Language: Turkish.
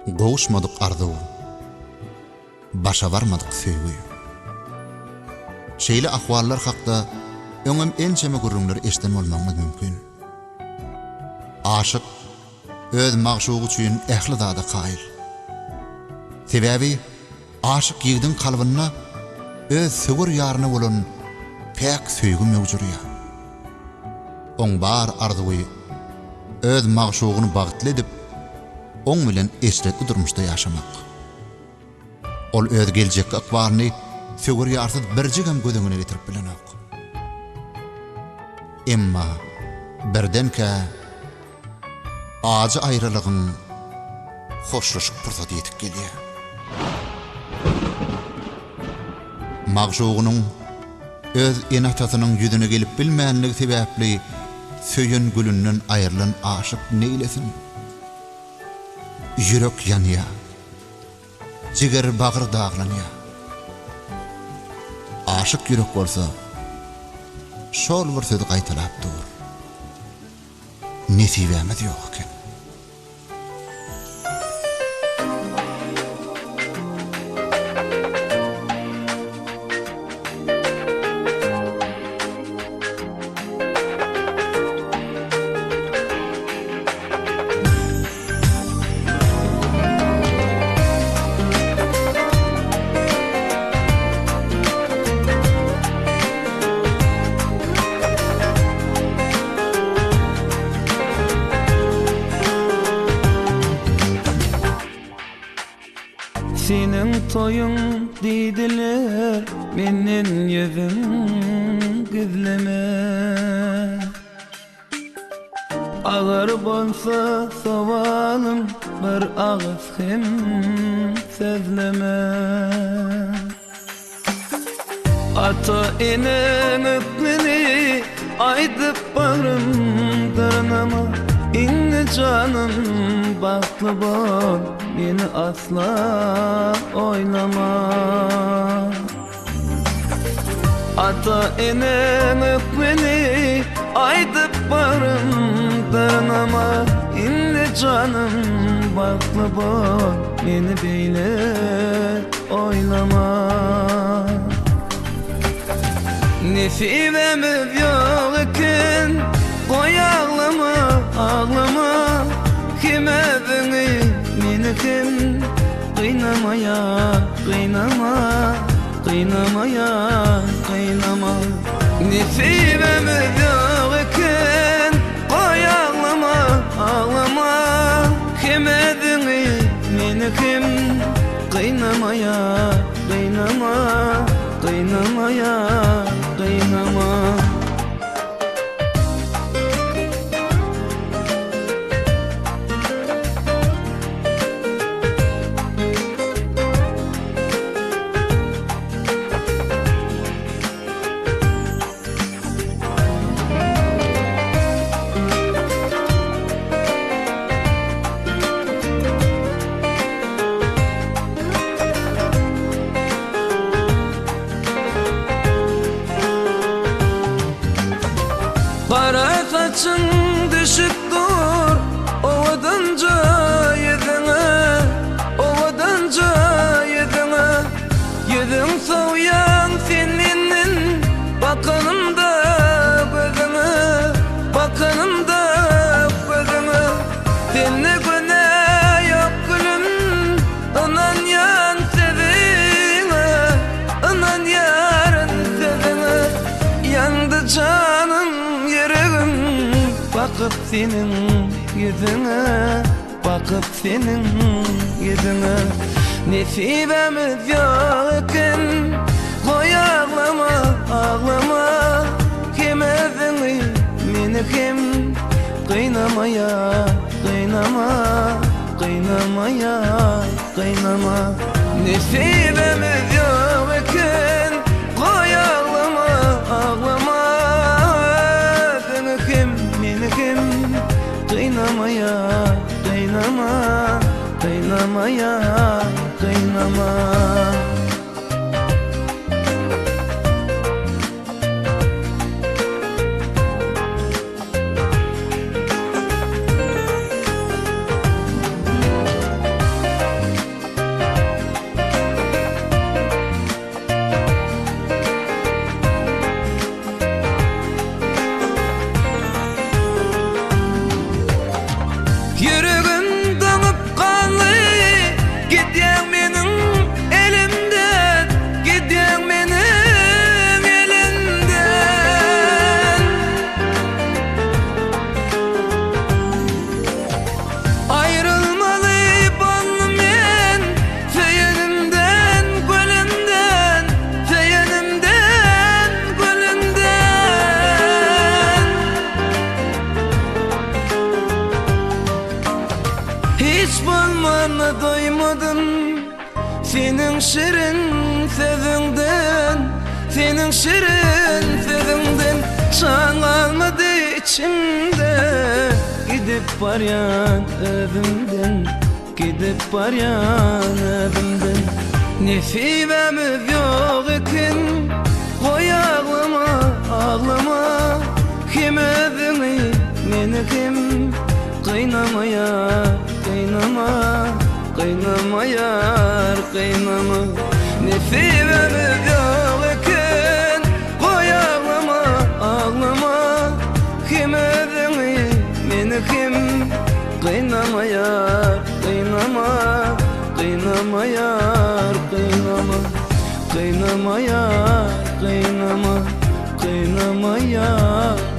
Gowuşmadyk arzuw, başa barmadyk söýgü. Şeýle ahwallar hakda öňem ençeme gurrunlar eşden bolmagy mümkin. Aşyk öz magşugy üçin ähli zada qaýyl. Sebäbi aşyk ýigdiň kalbyna öz söwür ýaryna bolan pek söýgü mewjurýa. Oň bar arzuwy öz magşugyny bagtly edip oň bilen esletli durmuşda ýaşamak. Ol öz geljek akbaryny söwür ýarsyz birjigem gödüňine getirip bilenok. Emma birdenke acı aýrylygyň hoşlaşyk pursaty ýetip gelýär. Magşugynyň öz enatatynyň ýüzüne gelip bilmänligi sebäpli söýen gülünden aýrylan aşyk neýlesin? Yürek yanýar, jiger bagyr daglanýar. Aşyk yürek bolsa, şol bir sözi gaýtalap dur. Nesibämiz ýok eken. Senin toyun didiler, menin yüzüm gizleme. Ağır bolsa savalım, bir ağız hem sözleme. Ata inen öpmeni, aydıp barım dırnama. İnne canım bahtlı bol, beni asla oylama. Ata inen öpmeni, aydıp barım dırnama. İnne canım bahtlı bol, beni beyle oylama. Nesibemiz yok eken, koy ağlama, ağlama. Kim evini, meni kim kıynamaya, kıynama, kıynamaya, kıynama. Nesibemiz yok eken, koy ağlama, ağlama. Kim evini, meni kim kıynamaya, kıynama, kıynamaya, kıynama. Kara saçın düşüp dur, ovadanca yüzüne, ovadanca yüzüne. Yüzün soğuyan seninin, bakanımda gözüne, bakanımda gözüne. Seni güne yok gülüm, anan yan sevine, anan yarın sevine. Yandı canım, bakıp senin yüzüne, bakıp senin yüzüne. Nesibemiz yok eken, koy ağlama, ağlama. Kim evini, meni kim kıynamaya, kıynama, kıynamaya, kıynama. Nesibemiz yok eken, koy ağlama, ağlama. Kim kıynamaya, kıynama, kıynamaya, kıynama. senin şirin sözünden, senin şirin sözünden şan almadı içimde. Gidip baryan özümden, gidip baryan özümden. Nesibemiz yok iken koy ağlama, ağlama. Kim özünü, meni kim kıynama yar, kıynama, kıynama yar, kıynama. Nesibemiz yok iken koy ağlama, ağlama. Kim özünü, meni kim kıynama yar, kıynama, kıynama yar, kıynama, kıynama yar, kıynama, kıynama yar.